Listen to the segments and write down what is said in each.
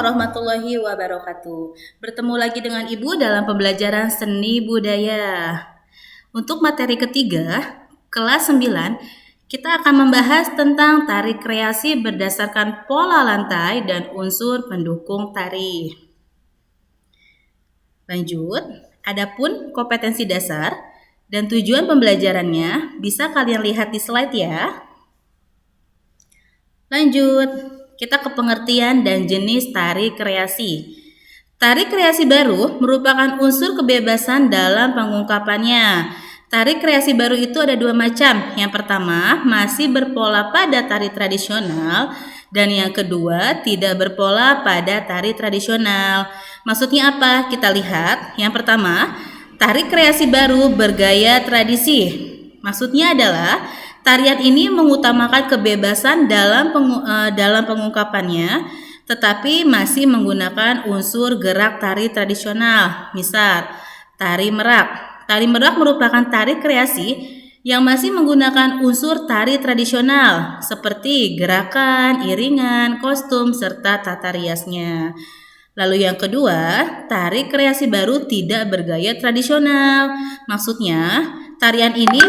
warahmatullahi wabarakatuh. Bertemu lagi dengan Ibu dalam pembelajaran seni budaya. Untuk materi ketiga, kelas 9, kita akan membahas tentang tari kreasi berdasarkan pola lantai dan unsur pendukung tari. Lanjut, adapun kompetensi dasar dan tujuan pembelajarannya bisa kalian lihat di slide ya. Lanjut, kita ke pengertian dan jenis tari kreasi. Tari kreasi baru merupakan unsur kebebasan dalam pengungkapannya. Tari kreasi baru itu ada dua macam. Yang pertama, masih berpola pada tari tradisional, dan yang kedua, tidak berpola pada tari tradisional. Maksudnya apa? Kita lihat. Yang pertama, tari kreasi baru bergaya tradisi. Maksudnya adalah tarian ini mengutamakan kebebasan dalam pengungkapannya, tetapi masih menggunakan unsur gerak tari tradisional. Misal, tari merak. Tari merak merupakan tari kreasi yang masih menggunakan unsur tari tradisional seperti gerakan, iringan, kostum, serta tata riasnya. Lalu yang kedua, tari kreasi baru tidak bergaya tradisional. Maksudnya, tarian ini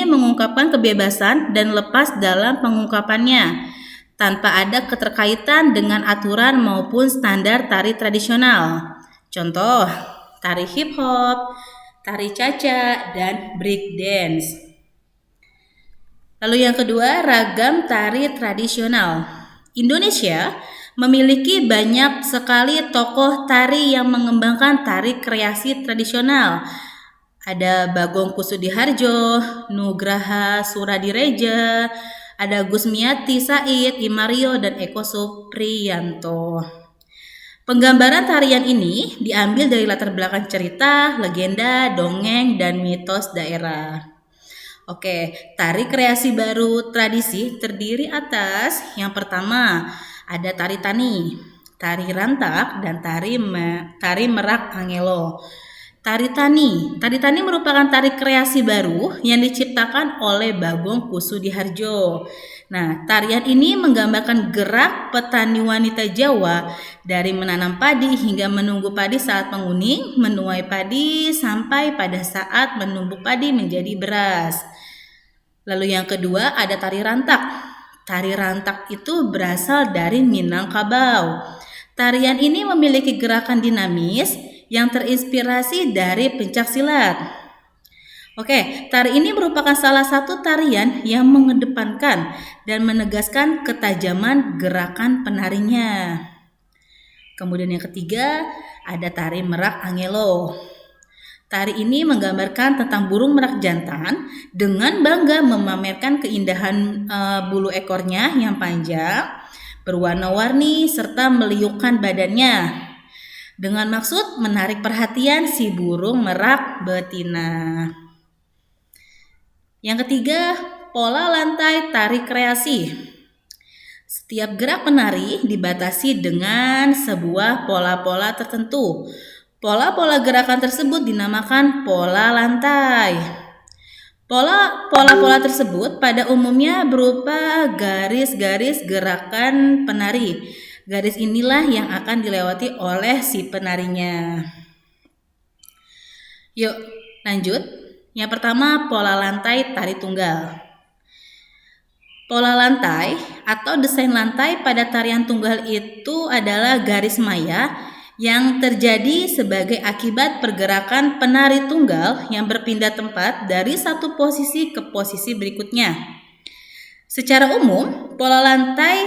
mengungkapkan kebebasan dan lepas dalam pengungkapannya, tanpa ada keterkaitan dengan aturan maupun standar tari tradisional. Contoh, tari hip hop, tari caca, dan break dance. Lalu yang kedua, ragam tari tradisional. Indonesia memiliki banyak sekali tokoh tari yang mengembangkan tari kreasi tradisional. Ada Bagong Kussudiharjo, Nugraha Suradireja, ada Gusmiati Said, Imario, dan Eko Supriyanto. Penggambaran tarian ini diambil dari latar belakang cerita, legenda, dongeng, dan mitos daerah. Oke, tari kreasi baru tradisi terdiri atas yang pertama ada tari tani, tari rantak, dan tari merak angelo. Tari tani merupakan tari kreasi baru yang diciptakan oleh Bagong Kussudiharjo. Nah, tarian ini menggambarkan gerak petani wanita Jawa dari menanam padi hingga menunggu padi saat menguning, menuai padi sampai pada saat menumbuk padi menjadi beras. Lalu yang kedua ada tari rantak. Tari rantak itu berasal dari Minangkabau. Tarian ini memiliki gerakan dinamis yang terinspirasi dari pencaksilat. Oke, tari ini merupakan salah satu tarian yang mengedepankan dan menegaskan ketajaman gerakan penarinya. Kemudian yang ketiga, ada tari merak angelo. Tari ini menggambarkan tentang burung merak jantan dengan bangga memamerkan keindahan bulu ekornya yang panjang, berwarna-warni, serta meliukkan badannya, dengan maksud menarik perhatian si burung merak betina. Yang ketiga, pola lantai tari kreasi. Setiap gerak penari dibatasi dengan sebuah pola-pola tertentu. Pola-pola gerakan tersebut dinamakan pola lantai. Pola-pola tersebut pada umumnya berupa garis-garis gerakan penari. Garis inilah yang akan dilewati oleh si penarinya. Yuk, lanjut. Yang pertama, pola lantai tari tunggal. Pola lantai atau desain lantai pada tarian tunggal itu adalah garis maya yang terjadi sebagai akibat pergerakan penari tunggal yang berpindah tempat dari satu posisi ke posisi berikutnya. Secara umum, pola lantai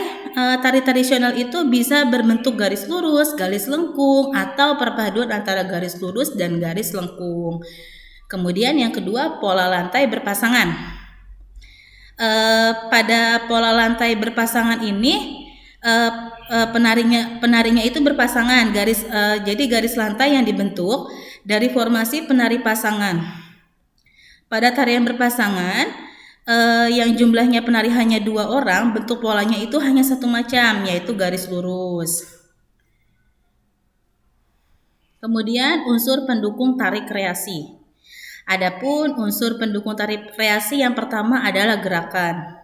tari tradisional itu bisa berbentuk garis lurus, garis lengkung, atau perpaduan antara garis lurus dan garis lengkung. Kemudian yang kedua, pola lantai berpasangan. Pada pola lantai berpasangan ini penarinya itu berpasangan, jadi garis lantai yang dibentuk dari formasi penari pasangan. Pada tarian berpasangan yang jumlahnya penari hanya 2 orang, bentuk polanya itu hanya satu macam, yaitu garis lurus. Kemudian unsur pendukung tari kreasi. Adapun unsur pendukung tari kreasi yang pertama adalah gerakan.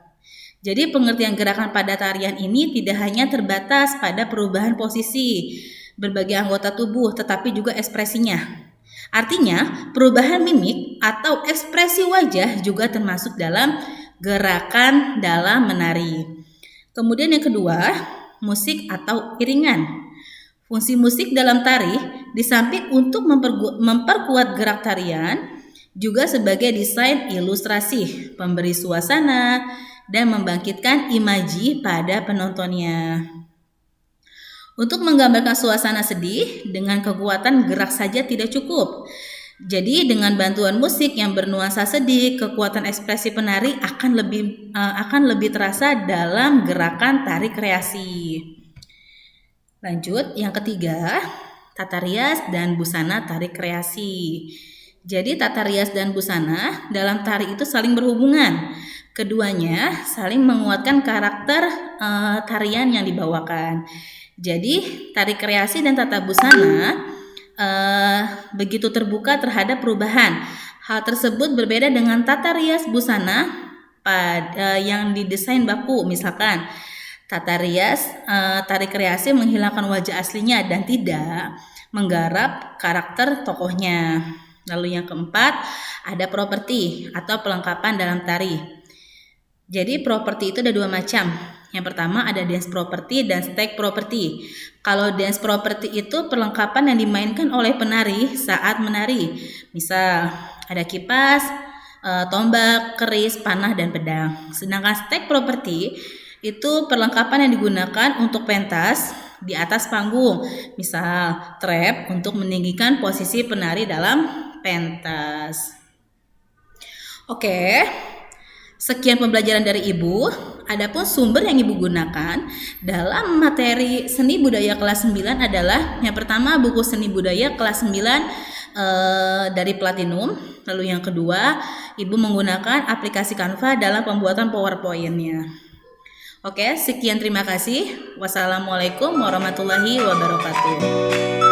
Jadi pengertian gerakan pada tarian ini tidak hanya terbatas pada perubahan posisi berbagai anggota tubuh, tetapi juga ekspresinya. Artinya, perubahan mimik atau ekspresi wajah juga termasuk dalam gerakan dalam menari. Kemudian yang kedua, musik atau iringan. Fungsi musik dalam tari di samping untuk memperkuat gerak tarian, juga sebagai desain ilustrasi, pemberi suasana, dan membangkitkan imaji pada penontonnya. Untuk menggambarkan suasana sedih, dengan kekuatan gerak saja tidak cukup. Jadi dengan bantuan musik yang bernuansa sedih, kekuatan ekspresi penari akan lebih terasa dalam gerakan tari kreasi. Lanjut, yang ketiga, tata rias dan busana tari kreasi. Jadi tata rias dan busana dalam tari itu saling berhubungan. Keduanya saling menguatkan karakter tarian yang dibawakan. Jadi tari kreasi dan tata busana begitu terbuka terhadap perubahan. Hal tersebut berbeda dengan tata rias busana yang didesain baku. Misalkan tata rias tari kreasi menghilangkan wajah aslinya dan tidak menggarap karakter tokohnya. Lalu yang keempat, ada properti atau pelengkapan dalam tari. Jadi properti itu ada dua macam. Yang pertama ada dance property dan stake property. Kalau dance property itu perlengkapan yang dimainkan oleh penari saat menari. Misal ada kipas, tombak, keris, panah, dan pedang. Sedangkan stake property itu perlengkapan yang digunakan untuk pentas di atas panggung. Misal trap untuk meninggikan posisi penari dalam pentas. Oke. Sekian pembelajaran dari Ibu. Adapun sumber yang Ibu gunakan dalam materi seni budaya kelas 9 adalah yang pertama buku seni budaya kelas 9 dari Platinum. Lalu yang kedua, Ibu menggunakan aplikasi Canva dalam pembuatan PowerPoint-nya. Oke, sekian, terima kasih. Wassalamualaikum warahmatullahi wabarakatuh.